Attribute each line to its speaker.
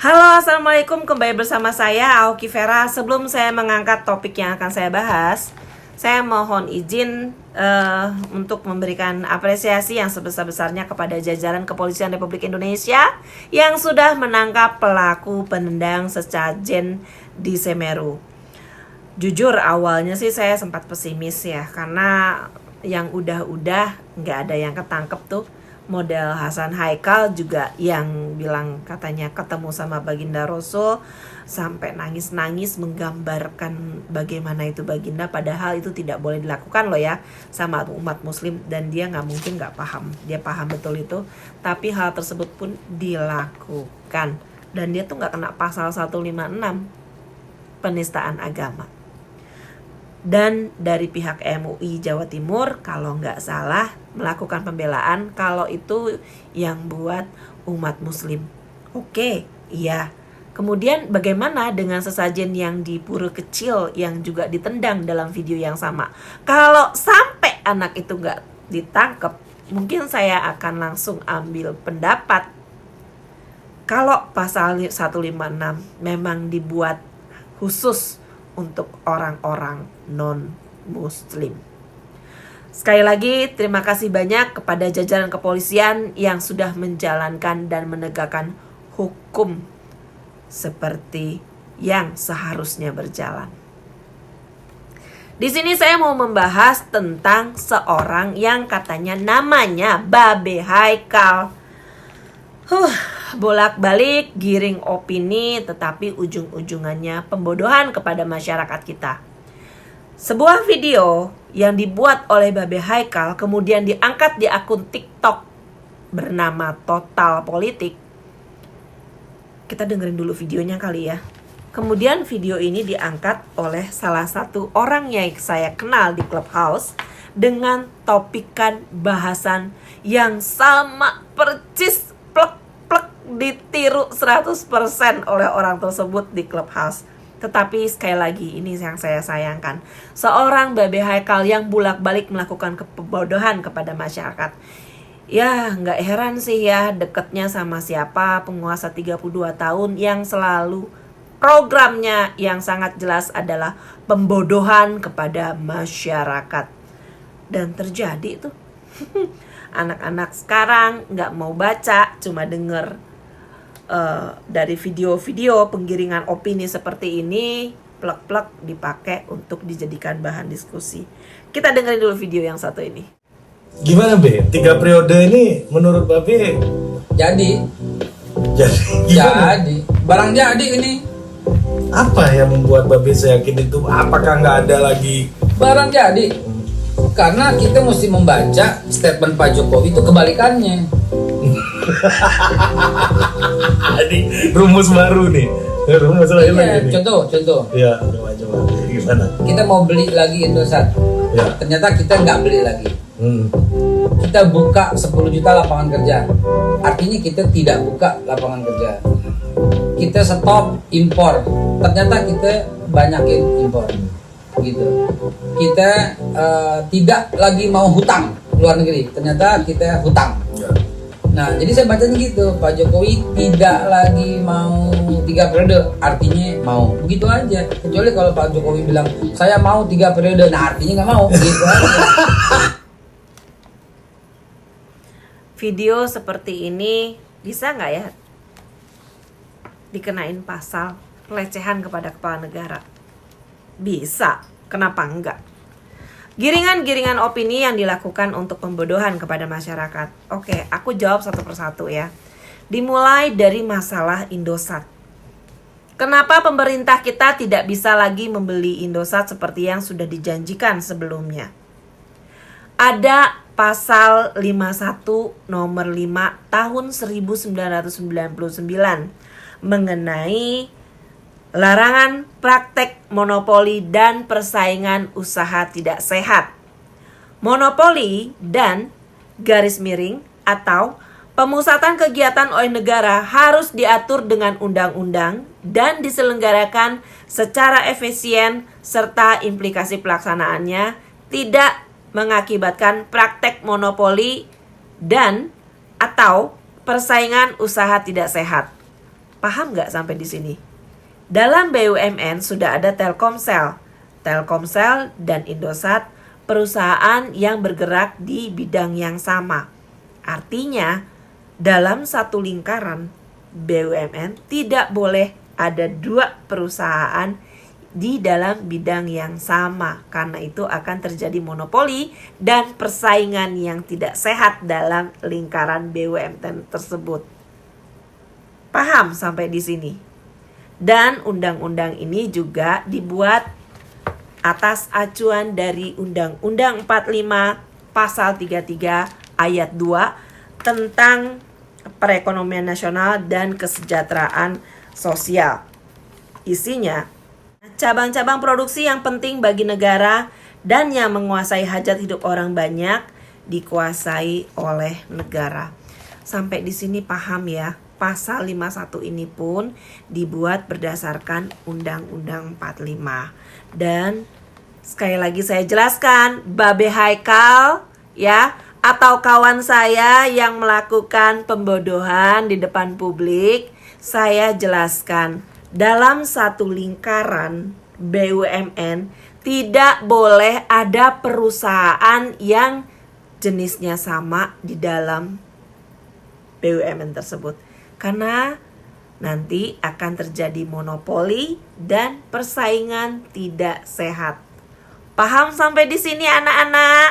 Speaker 1: Halo, Assalamualaikum. Kembali bersama saya, Aoki Vera. Sebelum saya mengangkat topik yang akan saya bahas, saya mohon izin untuk memberikan apresiasi yang sebesar-besarnya kepada jajaran Kepolisian Republik Indonesia yang sudah menangkap pelaku penendang sesajen di Semeru. Jujur, awalnya sih saya sempat pesimis ya, karena yang udah-udah nggak ada yang ketangkep tuh. Model Hasan Haikal juga yang bilang katanya ketemu sama Baginda Rasul sampai nangis-nangis menggambarkan bagaimana itu Baginda, padahal itu tidak boleh dilakukan loh ya sama umat muslim, dan dia nggak paham. Dia paham betul itu, tapi hal tersebut pun dilakukan dan dia tuh nggak kena pasal 156 penistaan agama. Dan dari pihak MUI Jawa Timur kalau nggak salah melakukan pembelaan kalau itu yang buat umat muslim. Oke, iya. Kemudian bagaimana dengan sesajen yang di Pura Kecil yang juga ditendang dalam video yang sama? Kalau sampai anak itu nggak ditangkap, mungkin saya akan langsung ambil pendapat kalau pasal 156 memang dibuat khusus untuk orang-orang non-muslim. Sekali lagi, terima kasih banyak kepada jajaran kepolisian yang sudah menjalankan dan menegakkan hukum seperti yang seharusnya berjalan. Di sini saya mau membahas tentang seorang yang katanya namanya Babe Haikal. Bolak-balik giring opini, tetapi ujung-ujungannya pembodohan kepada masyarakat kita. Sebuah video yang dibuat oleh Babe Haikal kemudian diangkat di akun TikTok bernama Total Politik. Kita dengerin dulu videonya kali ya. Kemudian video ini diangkat oleh salah satu orang yang saya kenal di Clubhouse dengan topikan bahasan yang sama percis, ditiru 100% oleh orang tersebut di Clubhouse. Tetapi sekali lagi, ini yang saya sayangkan, seorang Babe Haikal yang bolak-balik melakukan kebodohan kepada masyarakat. Ya gak heran sih ya, deketnya sama siapa, penguasa 32 tahun yang selalu programnya yang sangat jelas adalah pembodohan kepada masyarakat. Dan terjadi tuh. Anak-anak sekarang gak mau baca, cuma denger dari video-video penggiringan opini seperti ini, plek-plek dipakai untuk dijadikan bahan diskusi. Kita dengerin dulu video yang satu ini.
Speaker 2: Gimana Be? 3 periode ini menurut Babe
Speaker 3: Jadi barang jadi ini.
Speaker 2: Apa yang membuat Babe seyakin itu? Apakah nggak ada lagi
Speaker 3: Barang jadi karena kita mesti membaca statement Pak Jokowi itu kebalikannya.
Speaker 2: Ini rumus baru nih. Rumus lain lagi nih.
Speaker 3: Contoh.
Speaker 2: Ya, coba. Gimana?
Speaker 3: Kita mau beli lagi Indosat.
Speaker 2: Ya.
Speaker 3: Ternyata kita nggak beli lagi. Kita buka 10 juta lapangan kerja. Artinya kita tidak buka lapangan kerja. Kita stop impor. Ternyata kita banyakin impor. Gitu. Kita tidak lagi mau hutang luar negeri. Ternyata kita hutang.
Speaker 2: Ya.
Speaker 3: Nah, jadi saya bacanya gitu, Pak Jokowi tidak lagi mau 3 periode, artinya mau. Begitu aja. Kecuali kalau Pak Jokowi bilang, saya mau 3 periode, nah artinya nggak mau. Gitu aja.
Speaker 1: Video seperti ini bisa nggak ya dikenain pasal pelecehan kepada kepala negara? Bisa, kenapa enggak? Giringan-giringan opini yang dilakukan untuk pembodohan kepada masyarakat. Oke, aku jawab satu persatu ya. Dimulai dari masalah Indosat. Kenapa pemerintah kita tidak bisa lagi membeli Indosat seperti yang sudah dijanjikan sebelumnya? Ada pasal 51 nomor 5 tahun 1999 mengenai larangan praktek monopoli dan persaingan usaha tidak sehat. Monopoli dan garis miring atau pemusatan kegiatan oleh negara harus diatur dengan undang-undang dan diselenggarakan secara efisien serta implikasi pelaksanaannya tidak mengakibatkan praktek monopoli dan atau persaingan usaha tidak sehat. Paham nggak sampai di sini? Dalam BUMN sudah ada Telkomsel. Telkomsel dan Indosat perusahaan yang bergerak di bidang yang sama. Artinya, dalam satu lingkaran BUMN tidak boleh ada dua perusahaan di dalam bidang yang sama, karena itu akan terjadi monopoli dan persaingan yang tidak sehat dalam lingkaran BUMN tersebut. Paham sampai di sini? Dan undang-undang ini juga dibuat atas acuan dari Undang-Undang 45 Pasal 33 Ayat 2 tentang perekonomian nasional dan kesejahteraan sosial. Isinya, cabang-cabang produksi yang penting bagi negara dan yang menguasai hajat hidup orang banyak dikuasai oleh negara. Sampai di sini paham ya? Pasal 51 ini pun dibuat berdasarkan Undang-Undang 45. Dan sekali lagi saya jelaskan, Babe Haikal ya, atau kawan saya yang melakukan pembodohan di depan publik, saya jelaskan, dalam satu lingkaran BUMN tidak boleh ada perusahaan yang jenisnya sama di dalam BUMN tersebut. Karena nanti akan terjadi monopoli dan persaingan tidak sehat. Paham sampai di sini anak-anak?